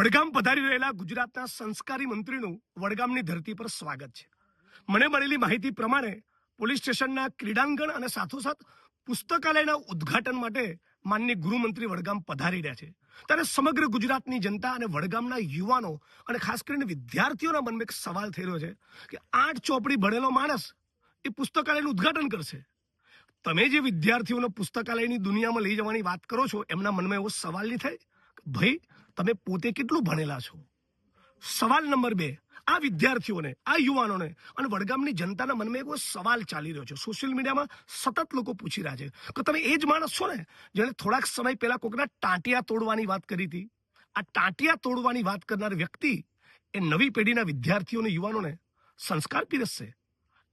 વડગામ પધારી રહેલા ગુજરાતના સંસ્કારી મંત્રીનું વડગામની ધરતી પર સ્વાગત છે. મને મળેલી માહિતી પ્રમાણે પોલીસ સ્ટેશનના ક્રીડાંગણ અને સાથોસાથ પુસ્તકાલયના ઉદ્ઘાટન માટે માનનીય ગૃહમંત્રી વડગામ પધારી રહ્યા છે. ત્યારે સમગ્ર ગુજરાતની જનતા અને વડગામના યુવાનો અને ખાસ કરીને વિદ્યાર્થીઓના મનમાં એક સવાલ થઈ રહ્યો છે કે 8 ચોપડી ભણેલો માણસ એ પુસ્તકાલયનું ઉદ્ઘાટન કરશે. તમે જે વિદ્યાર્થીઓને પુસ્તકાલયની દુનિયામાં લઈ જવાની વાત કરો છો એમના મનમાં એવો સવાલ નહીં થાય કે ભાઈ તમે પોતે કેટલું ભણેલા છો? સવાલ નંબર 2, આ વિદ્યાર્થીઓને, આ યુવાનોને અને વડગામની જનતાના મનમાં એવો સવાલ ચાલી રહ્યો છે, સોશિયલ મીડિયામાં સતત લોકો પૂછી રહ્યા છે કે તમે એ જ માણસ છો ને જેણે થોડાક સમય પહેલા કોઈકના ટાંટિયા તોડવાની વાત કરી હતી? આ ટાંટિયા તોડવાની વાત કરનાર વ્યક્તિ એ નવી પેઢીના વિદ્યાર્થીઓને, યુવાનોને સંસ્કાર પીરસશે,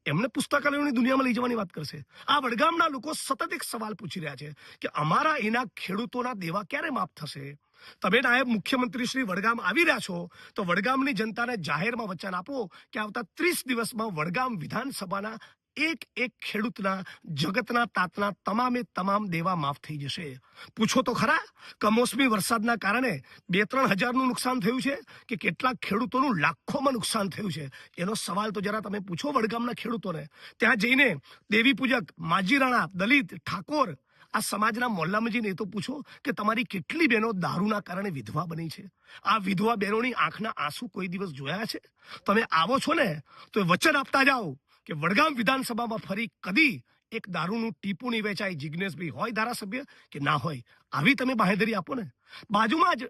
એમને પુસ્તકાલયોની દુનિયામાં લઈ જવાની વાત કરશે. આ વડગામના લોકો સતત એક સવાલ પૂછી રહ્યા છે કે અમારા એના ખેડૂતોના દેવા ક્યારે માફ થશે? તમે નાયબ મુખ્યમંત્રી શ્રી વડગામ આવી રહ્યા છો તો વડગામની જનતાને જાહેરમાં વચન આપો કે આવતા 30 દિવસમાં વડગામ વિધાનસભાના એક ખેડૂતના, જગતના તાતના તમામ દેવા માફ થઈ જશે. પૂછો તો ખરા, કમોસમી વરસાદના કારણે 2-3 હજારનું નુકસાન થયું છે કે કેટલાક ખેડૂતોનું લાખોમાં નુકસાન થયું છે? એનો સવાલ તો જરા તમે પૂછો વડગામના ખેડૂતોને. ત્યાં જઈને દેવી પૂજક, માજી રાણા, દલિત, ઠાકોર, આ સમાજના મોહલ્લામાં જઈને એ તો પૂછો કે તમારી કેટલી બહેનો દારૂના કારણે વિધવા બની છે? આ વિધવા બહેનોની આંખના આંસુ કોઈ દિવસ જોયા છે? તમે આવો છો ને તો વચન આપતા જાઓ કે વડગામ વિધાનસભામાં ફરી કદી એક દારૂનું ટીપું નહીં વેચાય. જિજ્ઞેશભાઈ હોય ધારાસભ્ય કે ના હોય, આવી તમે બાંહેધરી આપો ને. બાજુમાં જ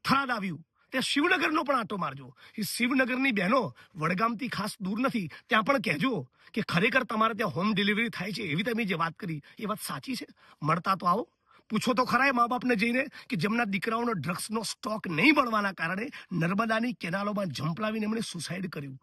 થરાદ આવ્યું, ત્યાં શિવનગરનો પણ આંટો મારજો. એ શિવનગરની બહેનો વડગામથી ખાસ દૂર નથી, ત્યાં પણ કહેજો કે ખરેખર તમારે ત્યાં હોમ ડિલિવરી થાય છે એવી તમે જે વાત કરી એ વાત સાચી છે? મળતા તો આવો. પૂછો તો ખરા એ મા બાપને જઈને કે જેમના દીકરાઓનો ડ્રગ્સનો સ્ટોક નહીં મળવાના કારણે નર્મદાની કેનાલોમાં ઝંપલાવીને એમણે સુસાઇડ કર્યું.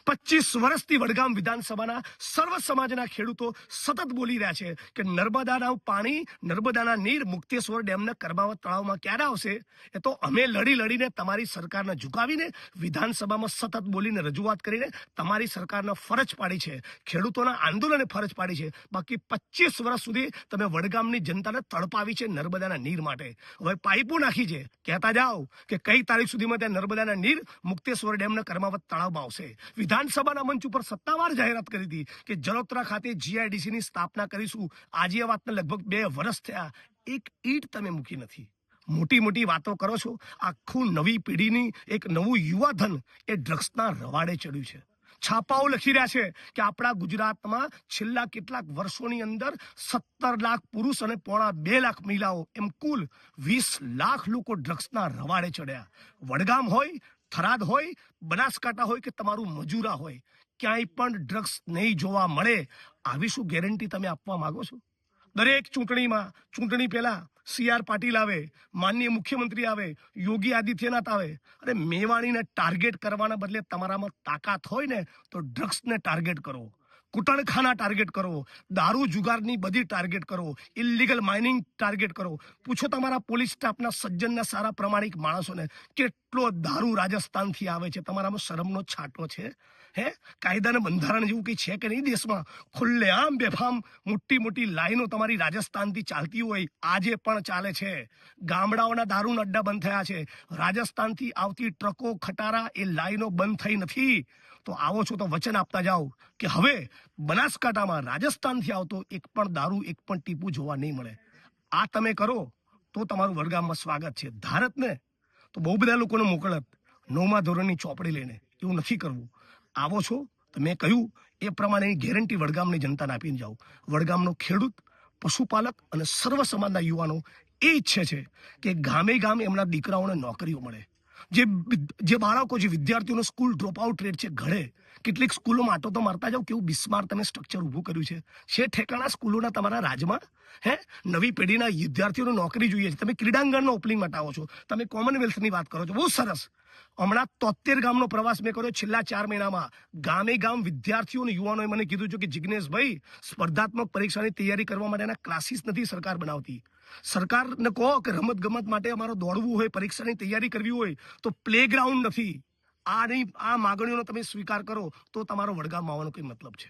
25 વર્ષથી વડગામ વિધાનસભાના સર્વ સમાજના ખેડૂતો સતત બોલી રહ્યા છે કે નર્મદાના પાણી, નર્મદાના નીર મુક્તેશ્વર ડેમના કર્માવત તળાવમાં ક્યારે આવશે? એ તો અમે લડીને તમારી સરકારને ઝુકાવીને વિધાનસભામાં સતત બોલીને રજૂઆત કરીને તમારી સરકારને ફરજ પાડી છે, ખેડૂતોના આંદોલને ફરજ પાડી છે. બાકી 25 વર્ષ સુધી તમે વડગામની જનતાને તડપાવી છે નર્મદાના નીર માટે. હવે પાઇપો નાખી છે, કહેતા જાઓ કે કઈ તારીખ સુધીમાં ત્યાં નર્મદાના નીર મુક્તેશ્વર ડેમના કર્માવત તળાવમાં આવશે. વિધાનસભાના મંચ ઉપર સત્તાવાર જાહેરાત કરી હતી કે જલોત્રા ખાતે GIDCની સ્થાપના કરીશું. આજે આ વાતને લગભગ 2 વર્ષ થયા, એક ઈંટ તમે મૂકી નથી. મોટી વાતો કરો છો. આખું નવી પેઢીની એક નવું યુવાધન એ ડ્રગ્સના રવાડે ચડ્યું છે. છાપાઓ લખી રહ્યા છે કે આપણા ગુજરાતમાં છેલ્લા કેટલાક વર્ષોની અંદર 17 લાખ પુરુષ અને 2.5 લાખ મહિલાઓ, એમ કુલ 20 લાખ લોકો ડ્રગ્સના રવાડે ચડ્યા. વડગામ હોય, થરાદ હોય, બનાસકાંઠા હોય કે તમારું મજૂરા હોય, ક્યાંય પણ ડ્રગ્સ નહીં જોવા મળે. આવી શું ગેરંટી તમે આપવા માંગો છો? દરેક ચૂંટણી પહેલા CR પાટીલ આવે, માનનીય મુખ્યમંત્રી આવે, યોગી આદિત્યનાથ આવે, અને મેવાણીને ટાર્ગેટ કરવાના બદલે તમારામાં તાકાત હોય ને તો ડ્રગ્સને ટાર્ગેટ કરો, કુટણખાના ટાર્ગેટ કરો, દારૂ જુગારની બધી ટાર્ગેટ કરો, ઇલીગલ માઇનિંગ ટાર્ગેટ કરો. પૂછો તમારા પોલીસ સ્ટાફના સજ્જનના સારા પ્રમાણિક માણસોને કેટલો દારૂ રાજસ્થાનથી આવે છે. તમારામાં શરમનો છાંટો છે? હે, કાયદાના બંધારણ જેવું કંઈ છે કે નહીં દેશમાં? ખુલ્લેઆમ બેફામ મોટી લાઈનો તમારી રાજસ્થાનથી ચાલતી હોય, આજે પણ ચાલે છે. ગામડાઓના દારૂના અડ્ડા બંધ થયા છે. રાજસ્થાનથી આવતી ટ્રકો, ખટારા, એ લાઈનો બંધ થઈ નથી. તો આવો છો તો વચન આપતા જાઓ કે હવે બનાસકાંઠામાં રાજસ્થાનથી આવતો એક પણ દારૂ, એક પણ ટીપું જોવા નહીં મળે. આ તમે કરો તો તમારું વડગામમાં સ્વાગત છે. ધારત ને તો બહુ બધા લોકોને મોકલત 9મા ધોરણની ચોપડી લઈને. એવું નથી કરવું. આવો છો તો મેં કહ્યું એ પ્રમાણેની ગેરંટી વડગામની જનતાને આપીને જાઓ. વડગામનો ખેડૂત, પશુપાલક અને સર્વ સમાજના યુવાનો એ ઈચ્છે છે કે ગામે એમના દીકરાઓને નોકરીઓ મળે. જે બાળકો, જે વિદ્યાર્થીઓનો સ્કૂલ ડ્રોપ આઉટ રેટ છે ઘરે, કેટલીક સ્કૂલોમાં આટો તો મારતા જાઓ, કેવું બિસ્માર તમે સ્ટ્રક્ચર ઊભું કર્યું છે ઠેકાણા સ્કૂલોના તમારા રાજમાં? નવી પેઢીના વિદ્યાર્થીઓને નોકરી જોઈએ છે. તમે ક્રીડાંગણનો ઓપનિંગ માટે આવો છો, તમે કોમનવેલ્થની વાત કરો છો, બહુ સરસ. હમણાં 73 ગામનો પ્રવાસ મેં કર્યો છેલ્લા 4 મહિનામાં. ગામ વિદ્યાર્થીઓ અને યુવાનોએ મને કીધું છે કે જિજ્ઞેશભાઈ, સ્પર્ધાત્મક પરીક્ષાની તૈયારી કરવા માટેના ક્લાસીસ નથી સરકાર બનાવતી. સરકારને કહો કે રમત ગમત માટે અમારે દોડવું હોય, પરીક્ષાની તૈયારી કરવી હોય તો પ્લેગ્રાઉન્ડ નથી. આ માગણીઓનો તમે સ્વીકાર કરો તો તમારો વડગામ આવવાનો કોઈ મતલબ છે?